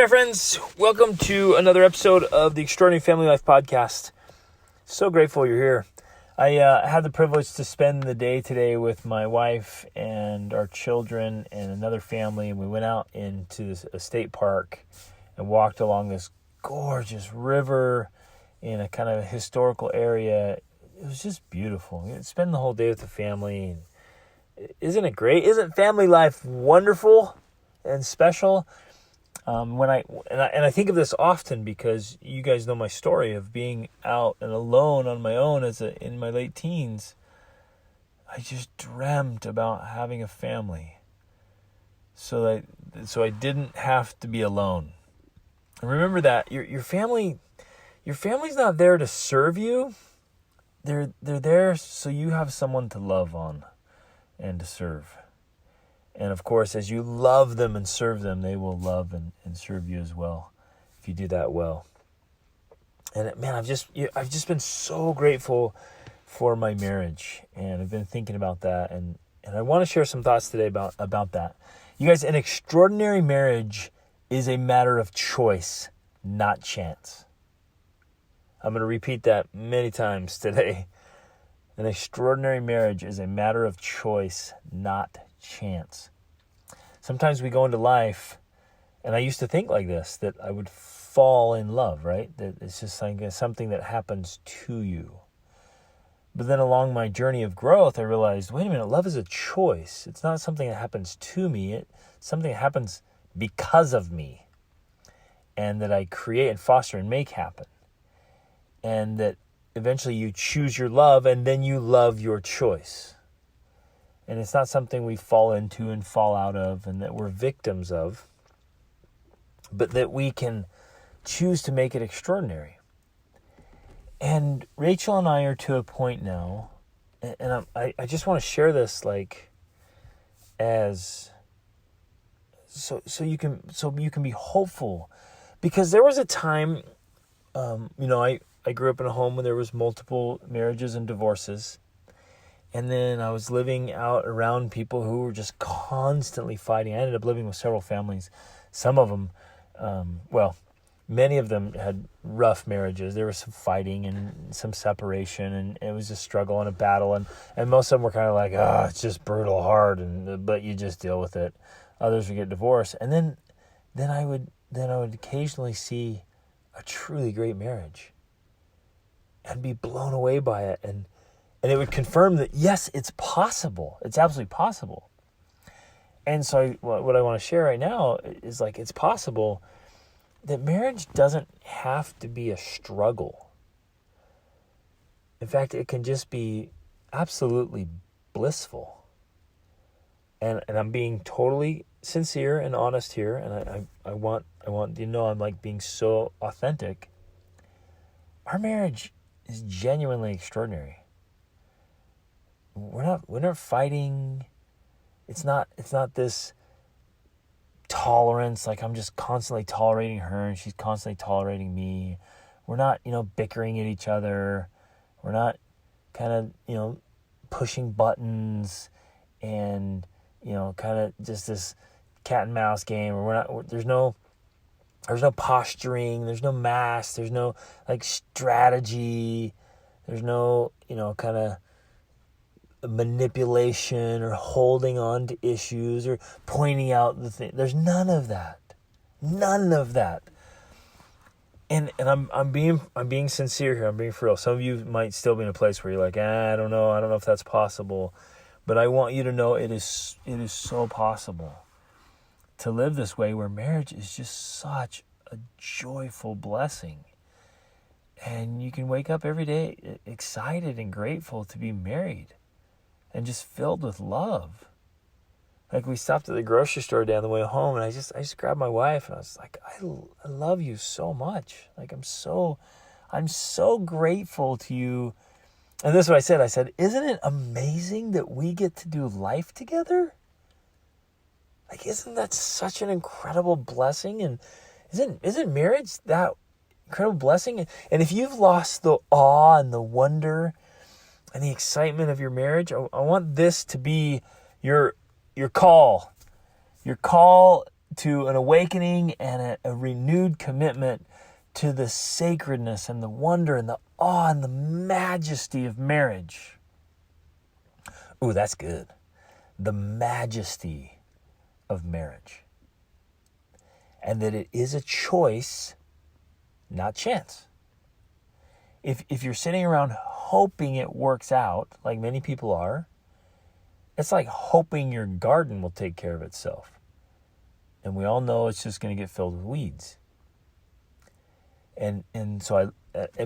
there, friends. Welcome to another episode of the Extraordinary Family Life Podcast. So grateful you're here. I had the privilege to spend the day today with my wife and our children and another family, and we went out into a state park and walked along this gorgeous river in a kind of historical area. It was just beautiful. Spend the whole day with the family. Isn't it great? Isn't family life wonderful and special? I think of this often because you guys know my story of being out and alone on my own in my late teens. I just dreamt about having a family, so I didn't have to be alone. And remember that your family's not there to serve you. They're there so you have someone to love on and to serve. And of course, as you love them and serve them, they will love and serve you as well, if you do that well. And man, I've just been so grateful for my marriage, and I've been thinking about that, and I want to share some thoughts today about that. You guys, an extraordinary marriage is a matter of choice, not chance. I'm going to repeat that many times today. An extraordinary marriage is a matter of choice, not chance. Sometimes we go into life, and I used to think like this, that I would fall in love, right? That it's just like something that happens to you. But then along my journey of growth, I realized, wait a minute, love is a choice. It's not something that happens to me. It's something that happens because of me, and that I create and foster and make happen. And that eventually you choose your love, and then you love your choice. And it's not something we fall into and fall out of and that we're victims of, but that we can choose to make it extraordinary. And Rachel and I are to a point now, and I just want to share this so you can be hopeful, because there was a time, I grew up in a home where there was multiple marriages and divorces. And then I was living out around people who were just constantly fighting. I ended up living with several families. Some of them, many of them had rough marriages. There was some fighting and some separation, and it was a struggle and a battle. And most of them were kind of like, it's just brutal, hard, but you just deal with it. Others would get divorced. And then I would occasionally see a truly great marriage and be blown away by it. And it would confirm that, yes, it's possible. It's absolutely possible. And so what I want to share right now is it's possible that marriage doesn't have to be a struggle. In fact, it can just be absolutely blissful. And I'm being totally sincere and honest here. And I want you to know I'm being so authentic. Our marriage is genuinely extraordinary. We're not fighting. It's not this tolerance, I'm just constantly tolerating her and she's constantly tolerating me. We're not, bickering at each other. We're not kind of, pushing buttons and, kind of just this cat and mouse game. Or there's no posturing, there's no mask, there's no strategy, there's no, kind of manipulation or holding on to issues or pointing out the thing. There's none of that. And I'm being sincere here. I'm being for real. Some of you might still be in a place where you're like, I don't know if that's possible. But I want you to know it is so possible to live this way, where marriage is just such a joyful blessing. And you can wake up every day excited and grateful to be married and just filled with love. We stopped at the grocery store down the way home, and I just grabbed my wife, and I was like, I love you so much. I'm so grateful to you. And this is what I said. I said, isn't it amazing that we get to do life together? Isn't that such an incredible blessing? And isn't marriage that incredible blessing? And if you've lost the awe and the wonder and the excitement of your marriage, I want this to be your call to an awakening and a renewed commitment to the sacredness and the wonder and the awe and the majesty of marriage. Ooh, that's good. The majesty of marriage. And that it is a choice, not chance. If you're sitting around hoping it works out, like many people are, it's like hoping your garden will take care of itself. And we all know it's just going to get filled with weeds. And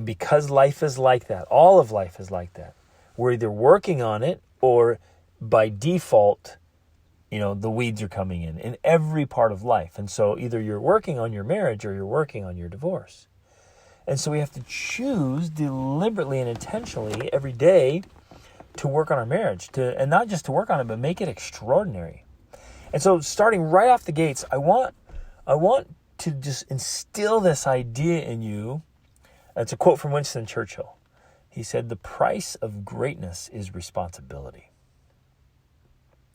because life is like that, all of life is like that. We're either working on it or by default, the weeds are coming in every part of life. And so either you're working on your marriage or you're working on your divorce. And so we have to choose deliberately and intentionally every day to work on our marriage, and not just to work on it, but make it extraordinary. And so starting right off the gates, I want to just instill this idea in you. It's a quote from Winston Churchill. He said, "The price of greatness is responsibility."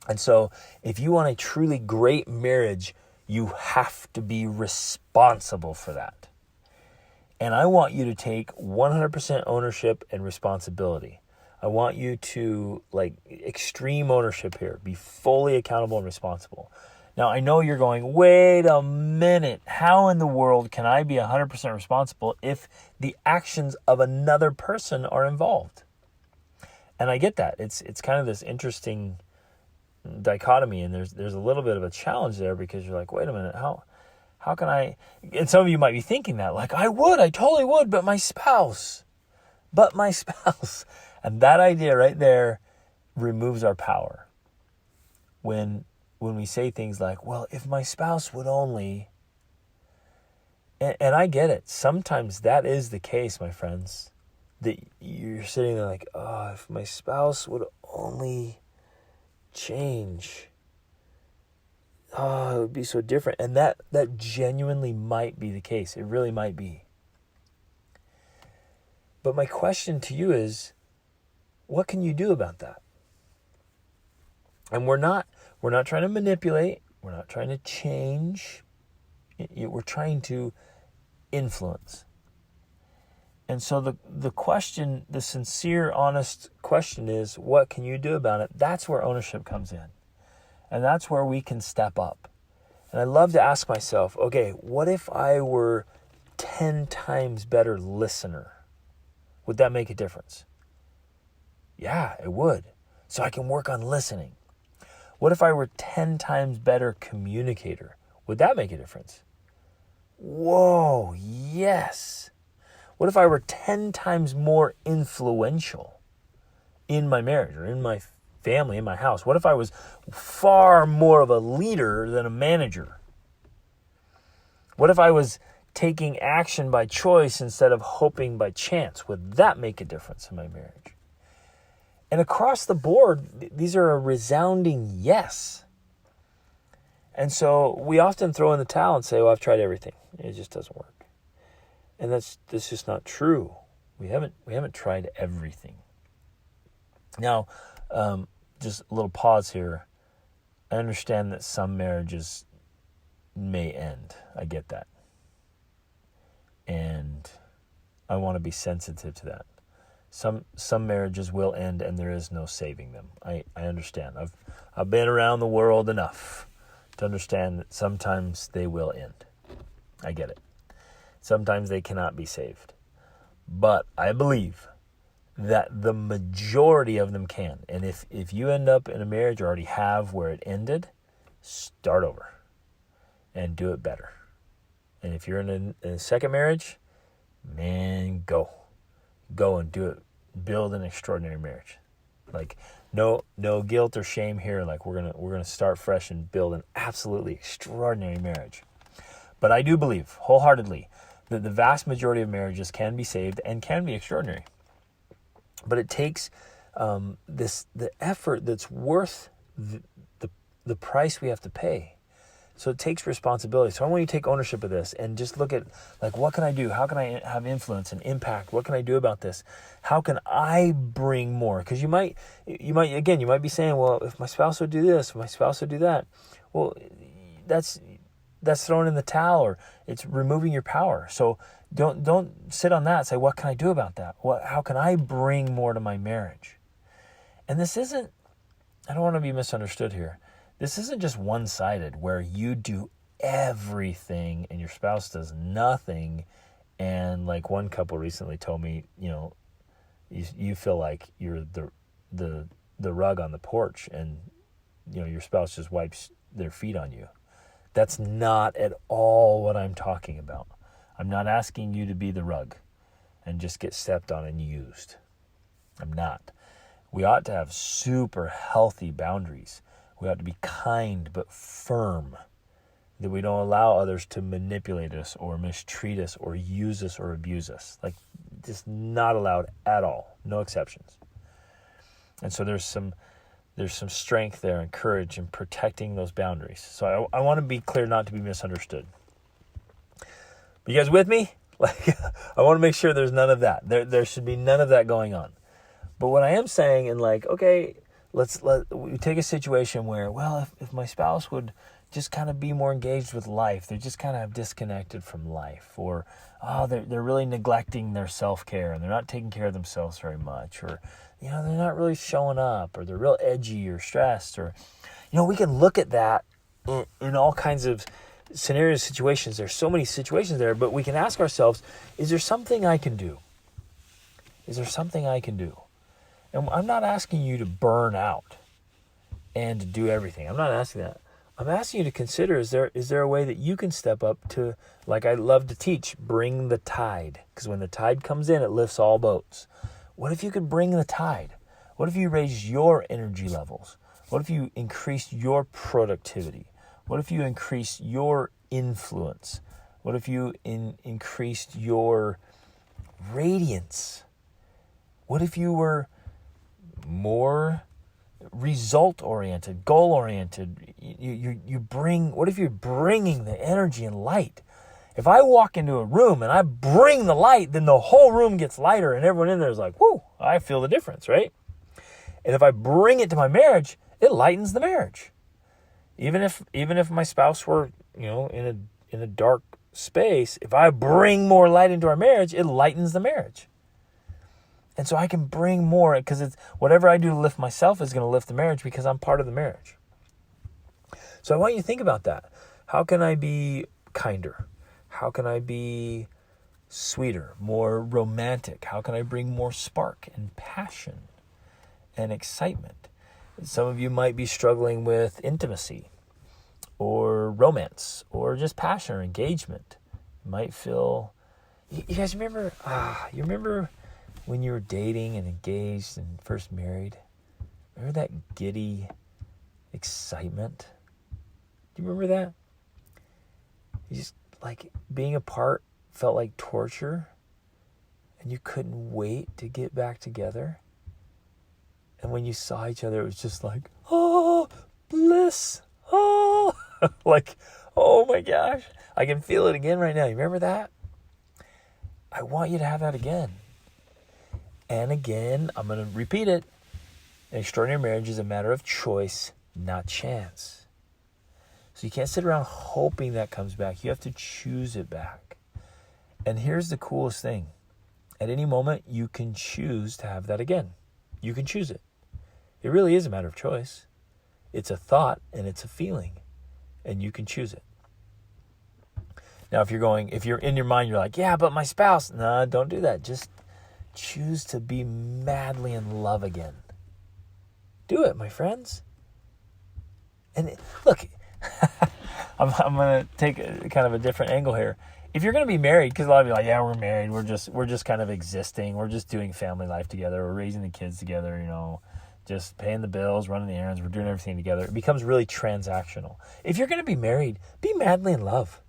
And so if you want a truly great marriage, you have to be responsible for that. And I want you to take 100% ownership and responsibility. I want you to, extreme ownership here. Be fully accountable and responsible. Now, I know you're going, wait a minute. How in the world can I be 100% responsible if the actions of another person are involved? And I get that. It's kind of this interesting dichotomy, and there's a little bit of a challenge there, because you're like, wait a minute, how can I? And some of you might be thinking that, I totally would, but my spouse. And that idea right there removes our power. When we say things like, well, if my spouse would only, and I get it. Sometimes that is the case, my friends, that you're sitting there like, oh, if my spouse would only change, oh, it would be so different. And that genuinely might be the case. It really might be. But my question to you is, what can you do about that? And we're not trying to manipulate. We're not trying to change. We're trying to influence. And so the question, the sincere, honest question is, what can you do about it? That's where ownership comes in. And that's where we can step up. And I love to ask myself, okay, what if I were 10 times better listener? Would that make a difference? Yeah, it would. So I can work on listening. What if I were 10 times better communicator? Would that make a difference? Whoa, yes. What if I were 10 times more influential in my marriage or in my family, in my house? What if I was far more of a leader than a manager? What if I was taking action by choice instead of hoping by chance? Would that make a difference in my marriage? And across the board, these are a resounding yes. And so we often throw in the towel and say, well, I've tried everything. It just doesn't work. And that's just not true. We haven't tried everything. Now, just a little pause here. I understand that some marriages may end. I get that. And I want to be sensitive to that. Some marriages will end and there is no saving them. I understand. I've been around the world enough to understand that sometimes they will end. I get it. Sometimes they cannot be saved. But I believe that the majority of them can. And if you end up in a marriage or already have where it ended, start over and do it better. And if you're in a second marriage, man, go and do it. Build an extraordinary marriage. No guilt or shame here. We're gonna start fresh and build an absolutely extraordinary marriage. But I do believe wholeheartedly that the vast majority of marriages can be saved and can be extraordinary. But it takes the effort that's worth the price we have to pay. So it takes responsibility. So I want you to take ownership of this and just look at, what can I do? How can I have influence and impact? What can I do about this? How can I bring more? Because you might be saying, well, if my spouse would do this, if my spouse would do that. Well, that's throwing in the towel, or it's removing your power. So don't sit on that. Say, what can I do about that? How can I bring more to my marriage? And this isn't, I don't want to be misunderstood here. This isn't just one-sided where you do everything and your spouse does nothing. And like one couple recently told me, you feel like you're the rug on the porch, and your spouse just wipes their feet on you. That's not at all what I'm talking about. I'm not asking you to be the rug and just get stepped on and used. I'm not. We ought to have super healthy boundaries. We ought to be kind but firm, that we don't allow others to manipulate us or mistreat us or use us or abuse us. Like, just not allowed at all. No exceptions. And so there's some strength there and courage in protecting those boundaries. So I want to be clear, not to be misunderstood. You guys with me? Like, I want to make sure there's none of that. There should be none of that going on. But what I am saying, and like, okay, we take a situation where, well, if my spouse would just kind of be more engaged with life, they're just kind of disconnected from life, or they're really neglecting their self-care and they're not taking care of themselves very much, or they're not really showing up, or they're real edgy or stressed, or we can look at that in all kinds of scenarios, situations. There's so many situations there, but we can ask ourselves, is there something I can do? Is there something I can do? And I'm not asking you to burn out and to do everything. I'm not asking that. I'm asking you to consider, is there a way that you can step up to, like I love to teach, bring the tide? Because when the tide comes in, it lifts all boats. What if you could bring the tide? What if you raised your energy levels? What if you increased your productivity? What if you increased your influence? What if you increased your radiance? What if you were more result-oriented, goal-oriented? What if you're bringing the energy and light? If I walk into a room and I bring the light, then the whole room gets lighter and everyone in there is like, whoo, I feel the difference, right? And if I bring it to my marriage, it lightens the marriage. Even if my spouse were, in a dark space, if I bring more light into our marriage, it lightens the marriage. And so I can bring more, because it's whatever I do to lift myself is going to lift the marriage, because I'm part of the marriage. So I want you to think about that. How can I be kinder? How can I be sweeter, more romantic? How can I bring more spark and passion and excitement? Some of you might be struggling with intimacy or romance or just passion or engagement. You might feel, you guys remember, you remember when you were dating and engaged and first married? Remember that giddy excitement? Do you remember that? You just, like, being apart felt like torture, and you couldn't wait to get back together. And when you saw each other, it was just like, oh, bliss. Oh, like, oh my gosh. I can feel it again right now. You remember that? I want you to have that again. And again, I'm going to repeat it. An extraordinary marriage is a matter of choice, not chance. So you can't sit around hoping that comes back. You have to choose it back. And here's the coolest thing. At any moment, you can choose to have that again. You can choose it. It really is a matter of choice. It's a thought and it's a feeling, and you can choose it. Now, if you're in your mind, you're like, yeah, but my spouse. No, don't do that. Just choose to be madly in love again. Do it, my friends. And look, I'm going to take kind of a different angle here. If you're going to be married, because a lot of you are like, yeah, we're married. We're just kind of existing. We're just doing family life together. We're raising the kids together, just paying the bills, running the errands. We're doing everything together. It becomes really transactional. If you're going to be married, be madly in love.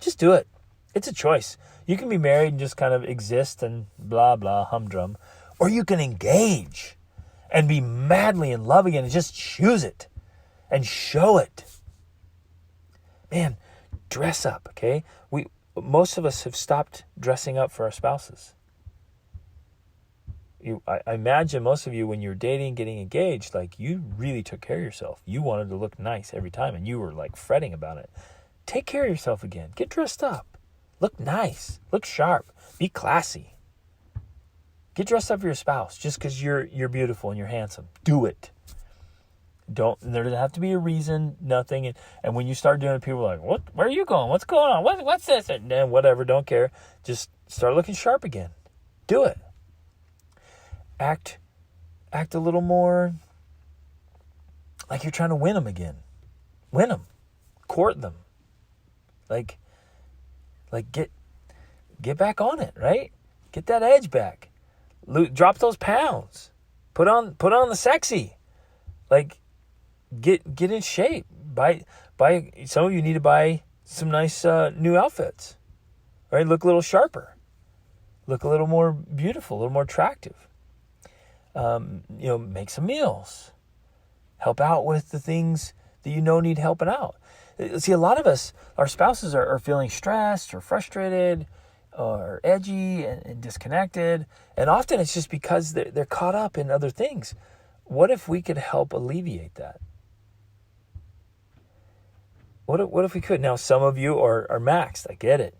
Just do it. It's a choice. You can be married and just kind of exist and blah, blah, humdrum. Or you can engage and be madly in love again and just choose it and show it. Man, dress up, okay? Most of us have stopped dressing up for our spouses. I imagine most of you, when you're dating, getting engaged, like, you really took care of yourself. You wanted to look nice every time, and you were like fretting about it. take care of yourself again. Get dressed up. Look nice. Look sharp. Be classy. Get dressed up for your spouse just because you're beautiful and you're handsome. Do it. There doesn't have to be a reason, nothing. And when you start doing it, people are like, "What? Where are you going? What's going on? What's this?" And then whatever, don't care. Just start looking sharp again. Do it. Act a little more like you're trying to win them again. Win them. Court them. Like get back on it, right? Get that edge back. Drop those pounds. Put on the sexy. Like get in shape. Buy. Some of you need to buy some nice new outfits. Right? Look a little sharper. Look a little more beautiful, a little more attractive. Make some meals. Help out with the things that you know need helping out. See, a lot of us, our spouses are feeling stressed or frustrated or edgy and disconnected. And often it's just because they're caught up in other things. What if we could help alleviate that? What if we could? Now, some of you are maxed. I get it.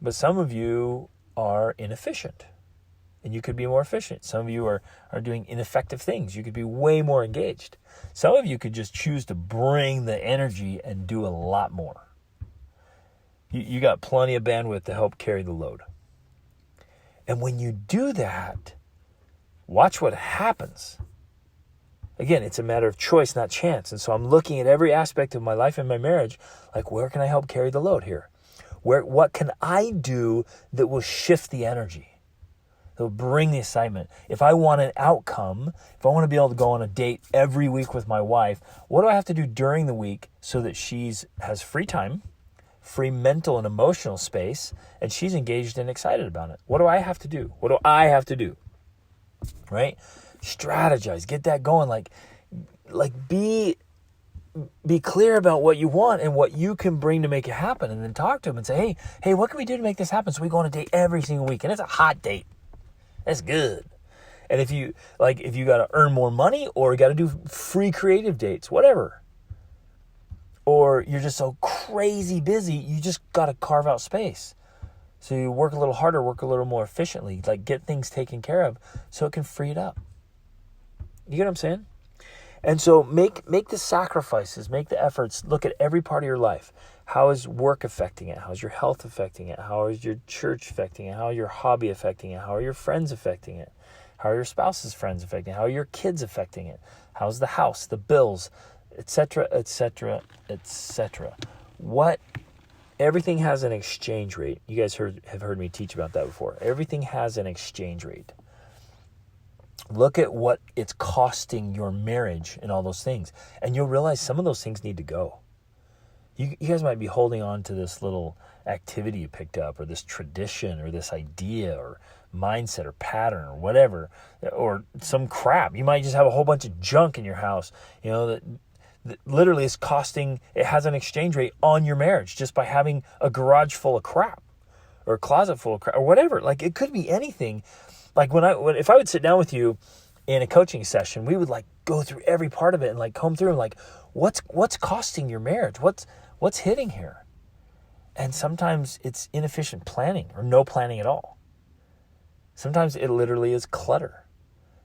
But some of you are inefficient. And you could be more efficient. Some of you are doing ineffective things. You could be way more engaged. Some of you could just choose to bring the energy and do a lot more. You got plenty of bandwidth to help carry the load. And when you do that, watch what happens. Again, it's a matter of choice, not chance. And so I'm looking at every aspect of my life and my marriage, like, where can I help carry the load here? What can I do that will shift the energy? They'll bring the excitement. If I want an outcome, if I want to be able to go on a date every week with my wife, what do I have to do during the week so that has free time, free mental and emotional space, and she's engaged and excited about it? What do I have to do? What do I have to do? Right? Strategize. Get that going. Like be clear about what you want and what you can bring to make it happen, and then talk to them and say, hey, what can we do to make this happen so we go on a date every single week? And it's a hot date. That's good. And if you got to earn more money or you got to do free creative dates, whatever. Or you're just so crazy busy, you just got to carve out space. So you work a little harder, work a little more efficiently, like get things taken care of so it can free it up. You get what I'm saying? And so make the sacrifices, make the efforts, look at every part of your life. How is work affecting it? How is your health affecting it? How is your church affecting it? How are your hobby affecting it? How are your friends affecting it? How are your spouse's friends affecting it? How are your kids affecting it? How's the house, the bills, etc., etc., etc.? Everything has an exchange rate. You guys have heard me teach about that before. Everything has an exchange rate. Look at what it's costing your marriage and all those things. And you'll realize some of those things need to go. You guys might be holding on to this little activity you picked up, or this tradition, or this idea, or mindset, or pattern, or whatever, or some crap. You might just have a whole bunch of junk in your house, that literally is costing, it has an exchange rate on your marriage just by having a garage full of crap, or a closet full of crap, or whatever. Like, it could be anything. Like if I would sit down with you in a coaching session, we would go through every part of it and comb through and what's costing your marriage? What's hitting here? And sometimes it's inefficient planning or no planning at all. Sometimes it literally is clutter.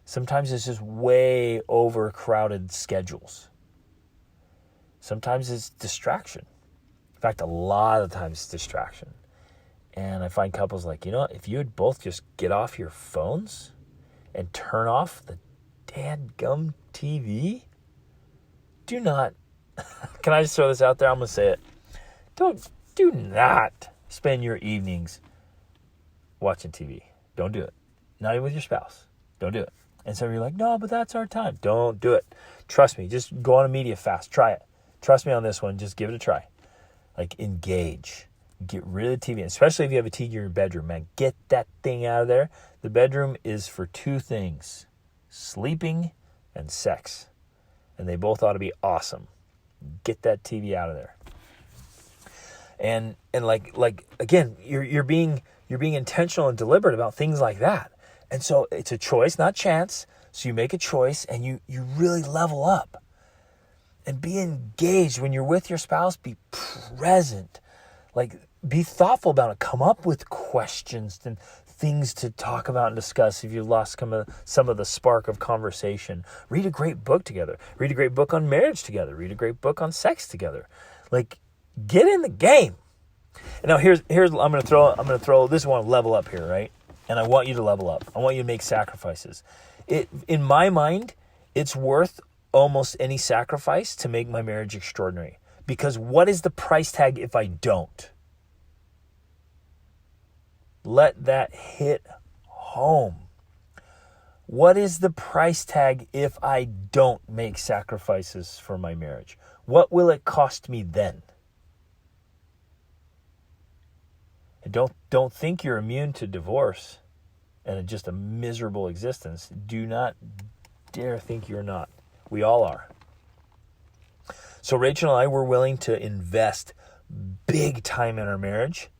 Sometimes it's just way overcrowded schedules. Sometimes it's distraction. In fact, a lot of times it's distraction. And I find couples if you would both just get off your phones and turn off the dadgum TV, do not, can I just throw this out there? I'm going to say it. Do not spend your evenings watching TV. Don't do it. Not even with your spouse. Don't do it. And so you're like, no, but that's our time. Don't do it. Trust me. Just go on a media fast. Try it. Trust me on this one. Just give it a try. Engage. Get rid of the TV, especially if you have a TV in your bedroom, man. Get that thing out of there. The bedroom is for two things: sleeping and sex. And they both ought to be awesome. Get that TV out of there. And again, you're being intentional and deliberate about things like that. And so it's a choice, not chance. So you make a choice and you really level up. and be engaged. When you're with your spouse, be present. Like, be thoughtful about it. Come up with questions and things to talk about and discuss if you've lost some of the spark of conversation. Read a great book together. Read a great book on marriage together. Read a great book on sex together. Like, get in the game. And now here's I'm gonna throw this one level up here, right? And I want you to level up. I want you to make sacrifices. In my mind, it's worth almost any sacrifice to make my marriage extraordinary. Because what is the price tag if I don't? Let that hit home. What is the price tag if I don't make sacrifices for my marriage? What will it cost me then? And don't think you're immune to divorce and just a miserable existence. Do not dare think you're not. We all are. So Rachel and I were willing to invest big time in our marriage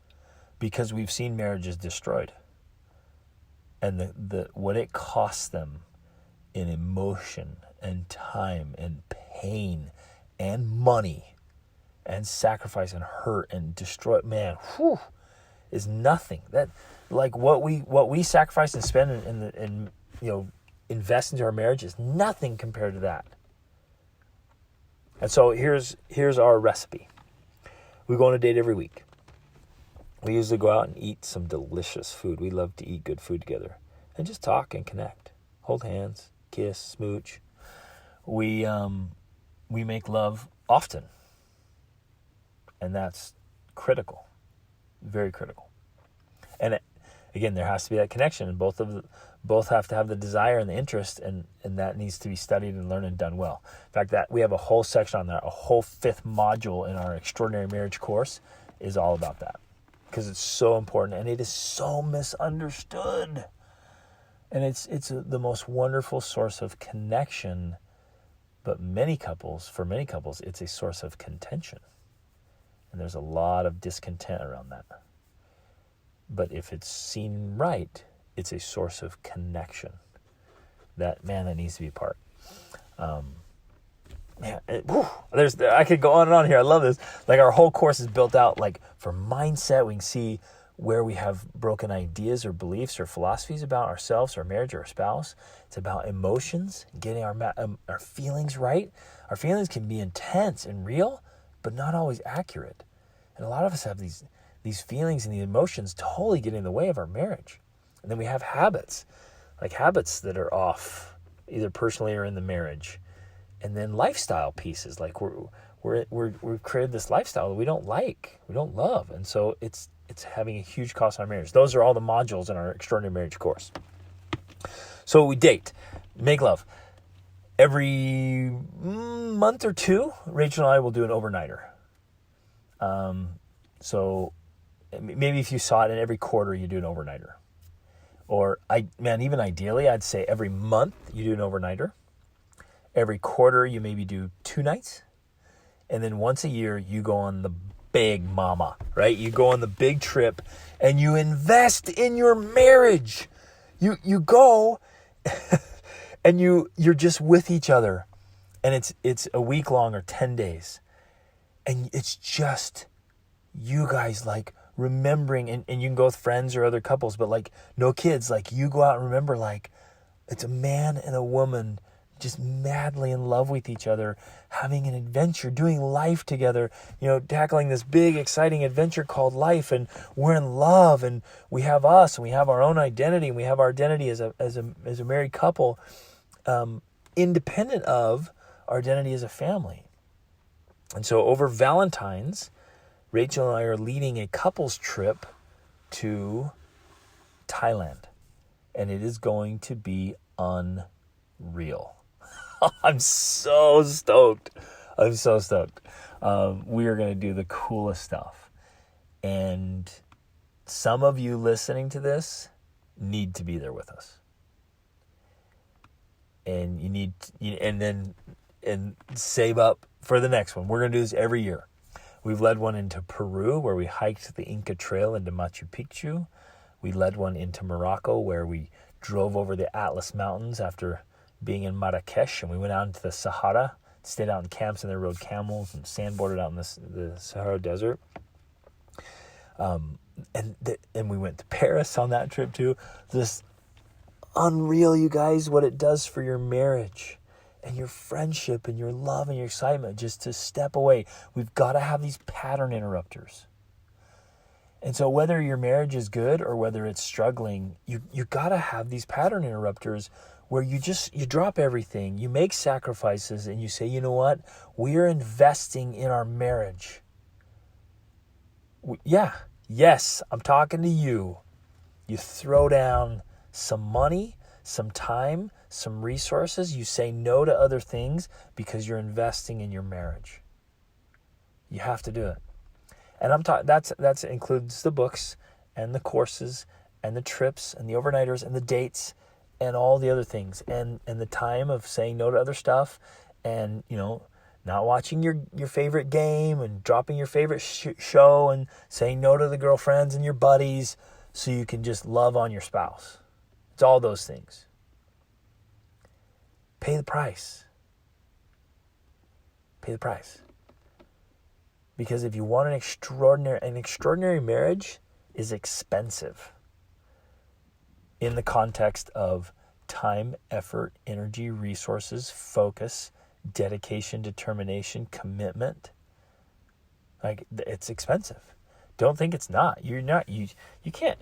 because we've seen marriages destroyed. And the what it costs them in emotion and time and pain and money and sacrifice and hurt and destroy, man, is nothing. That, like, what we sacrifice and spend and invest into our marriage is nothing compared to that. And so here's our recipe. We go on a date every week. We usually go out and eat some delicious food. We love to eat good food together and just talk and connect, hold hands, kiss, smooch. We make love often, and that's critical, very critical. And again, there has to be that connection, and both have to have the desire and the interest, and that needs to be studied and learned and done well. In fact, that we have a whole section on that, a whole 5th module in our Extraordinary Marriage course is all about that, because it's so important and it is so misunderstood. And it's the most wonderful source of connection, but for many couples, it's a source of contention. And there's a lot of discontent around that. But if it's seen right, it's a source of connection. That needs to be a part. I could go on and on here. I love this. Like, our whole course is built out, like, for mindset. We can see where we have broken ideas or beliefs or philosophies about ourselves, our marriage, or our spouse. It's about emotions, getting our feelings right. Our feelings can be intense and real, but not always accurate. And a lot of us have these feelings and the emotions totally get in the way of our marriage. And then we have habits that are off, either personally or in the marriage. And then lifestyle pieces, like we've created this lifestyle that we don't like, we don't love. And so it's having a huge cost on our marriage. Those are all the modules in our Extraordinary Marriage course. So we date, make love. Every month or two, Rachel and I will do an overnighter. So maybe if you saw it in every quarter, you do an overnighter. Or even ideally, I'd say every month you do an overnighter. Every quarter you maybe do 2 nights. And then once a year you go on the big mama, right? You go on the big trip and you invest in your marriage. You go and you're just with each other. And it's a week long or 10 days. And it's just you guys, like, remembering, and you can go with friends or other couples, but, like, no kids, like, you go out and remember, like, it's a man and a woman just madly in love with each other, having an adventure, doing life together, tackling this big, exciting adventure called life, and we're in love, and we have us, and we have our own identity, and we have our identity as a married couple, independent of our identity as a family. And so over Valentine's, Rachel and I are leading a couples trip to Thailand, and it is going to be unreal. I'm so stoked. We are going to do the coolest stuff. And some of you listening to this need to be there with us. And and save up for the next one. We're going to do this every year. We've led one into Peru, where we hiked the Inca Trail into Machu Picchu. We led one into Morocco, where we drove over the Atlas Mountains after being in Marrakesh, and we went out into the Sahara stayed out in camps and they rode camels and sandboarded out in the Sahara Desert. And we went to Paris on that trip too. This unreal, you guys, what it does for your marriage and your friendship and your love and your excitement, just to step away. We've got to have these pattern interrupters. And so whether your marriage is good or whether it's struggling, you got to have these pattern interrupters where you drop everything, you make sacrifices, and you say, you know what? We're investing in our marriage. Yes, I'm talking to you. You throw down some money, some time, some resources. You say no to other things because you're investing in your marriage. You have to do it. And I'm talking, that includes the books and the courses and the trips and the overnighters and the dates and all the other things and the time of saying no to other stuff and, not watching your favorite game and dropping your favorite show and saying no to the girlfriends and your buddies so you can just love on your spouse. It's all those things. Pay the price. Pay the price. Because if you want an extraordinary marriage is expensive in the context of time, effort, energy, resources, focus, dedication, determination, commitment. Like, it's expensive. Don't think it's not. You can't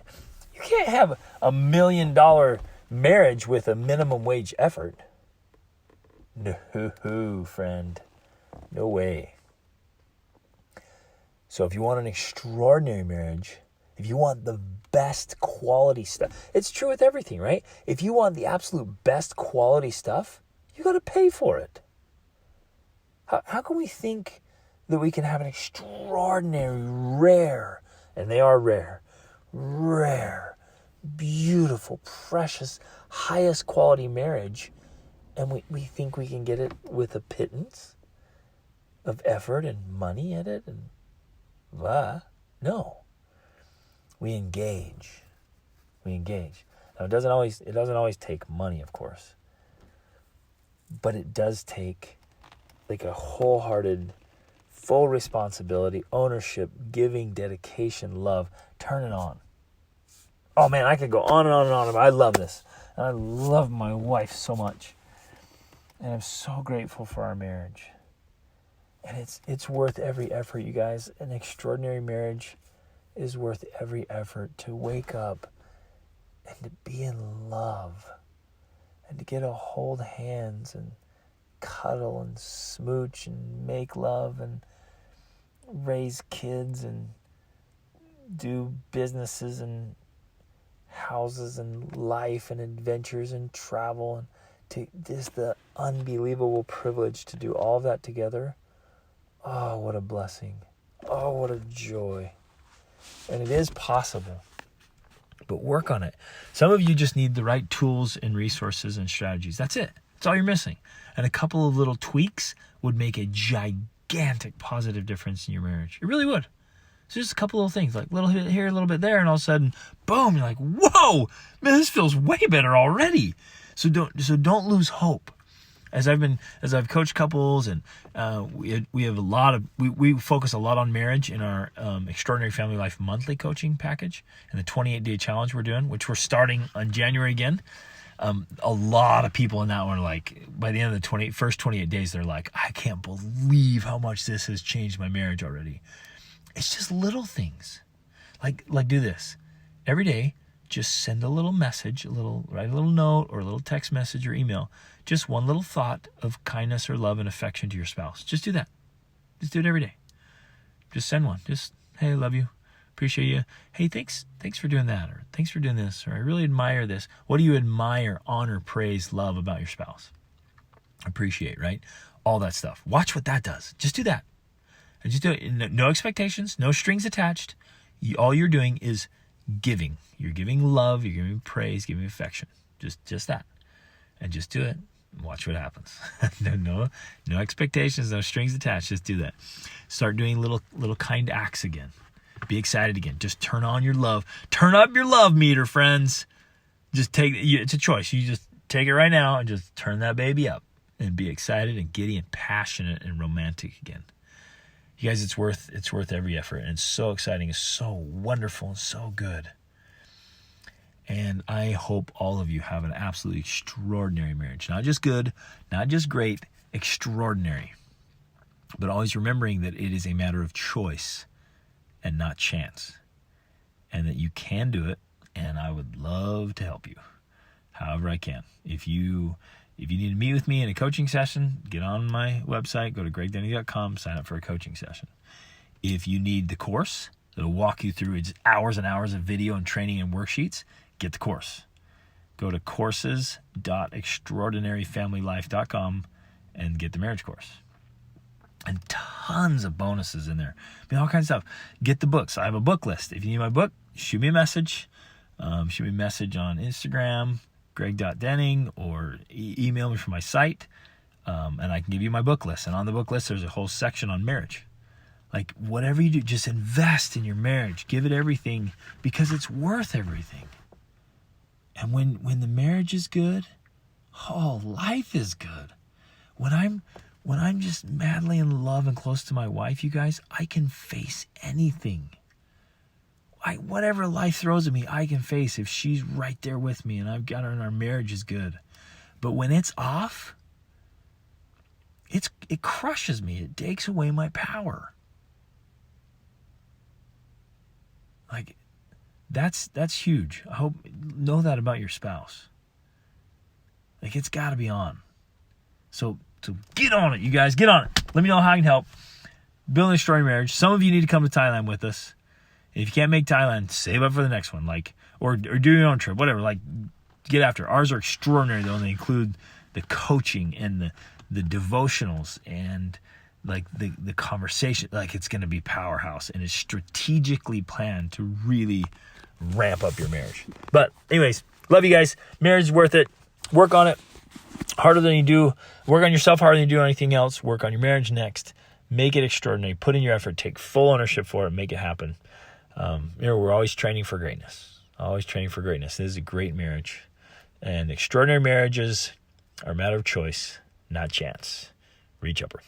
have $1 million marriage with a minimum wage effort. No, friend. No way. So if you want an extraordinary marriage, if you want the best quality stuff, it's true with everything, right? If you want the absolute best quality stuff, you got to pay for it. How can we think that we can have an extraordinary, rare, and they are rare, beautiful, precious, highest quality marriage, and we think we can get it with a pittance of effort and money in it and no. We engage. Now it doesn't always take money, of course. But it does take like a wholehearted, full responsibility, ownership, giving, dedication, love. Turn it on. Oh man, I could go on and on and on. I love this. And I love my wife so much. And I'm so grateful for our marriage. And it's worth every effort, you guys. An extraordinary marriage is worth every effort to wake up and to be in love and to get to hold hands and cuddle and smooch and make love and raise kids and do businesses and houses and life and adventures and travel and to just the unbelievable privilege to do all of that together. Oh, what a blessing. Oh, what a joy. And it is possible. But work on it. Some of you just need the right tools and resources and strategies. That's it. That's all you're missing. And a couple of little tweaks would make a gigantic positive difference in your marriage. It really would. So just a couple little things, like a little bit here, a little bit there, and all of a sudden, boom, you're like, whoa, man, this feels way better already. So don't lose hope. As I've coached couples, and we have we focus a lot on marriage in our Extraordinary Family Life monthly coaching package and the 28-day challenge we're doing, which we're starting on January again. A lot of people in that one, like by the end of the first 28 days, they're like, I can't believe how much this has changed my marriage already. It's just little things, like do this every day. Just send a little message, write a little note or a little text message or email. Just one little thought of kindness or love and affection to your spouse. Just do that. Just do it every day. Just send one. Just, hey, I love you. Appreciate you. Hey, thanks for doing that. Or thanks for doing this. Or I really admire this. What do you admire, honor, praise, love about your spouse? Appreciate, right? All that stuff. Watch what that does. Just do that. And just do it. No expectations, no strings attached. All you're doing is giving. You're giving love, you're giving praise, giving affection. Just that. And just do it. Watch what happens. No expectations, no strings attached. Just do that. Start doing little kind acts again. Be excited again. Just turn on your love. Turn up your love meter, friends. Just it's a choice. You just take it right now and just turn that baby up. and be excited and giddy and passionate and romantic again. You guys, it's worth every effort, and it's so exciting, it's so wonderful, and so good. And I hope all of you have an absolutely extraordinary marriage. Not just good, not just great, extraordinary. But always remembering that it is a matter of choice and not chance. And that you can do it, and I would love to help you however I can. If you need to meet with me in a coaching session, get on my website, go to gregdenny.com, sign up for a coaching session. If you need the course that'll walk you through its hours and hours of video and training and worksheets, get the course. Go to courses.extraordinaryfamilylife.com and get the marriage course. And tons of bonuses in there. All kinds of stuff. Get the books. I have a book list. If you need my book, shoot me a message. Shoot me a message on Instagram, greg.denning, or email me from my site, and I can give you my book list. And on the book list, there's a whole section on marriage. Like, whatever you do, just invest in your marriage. Give it everything, because it's worth everything. And when the marriage is good, life is good. When I'm just madly in love and close to my wife, you guys, I can face anything. Whatever life throws at me, I can face if she's right there with me and I've got her and our marriage is good. But when it's off, it crushes me. It takes away my power. Like, that's huge. I hope know that about your spouse. Like, it's got to be on. So get on it, you guys. Get on it. Let me know how I can help. Building a story marriage. Some of you need to come to Thailand with us. If you can't make Thailand, save up for the next one. Or do your own trip, whatever. Get after it. Ours are extraordinary, though, and they include the coaching and the devotionals and the conversation. It's going to be powerhouse, and it's strategically planned to really ramp up your marriage. But anyways, love you guys. Marriage is worth it. Work on it harder than you do. Work on yourself harder than you do anything else. Work on your marriage next. Make it extraordinary. Put in your effort. Take full ownership for it. Make it happen. We're always training for greatness. Always training for greatness. This is a great marriage. And extraordinary marriages are a matter of choice, not chance. Reach upward.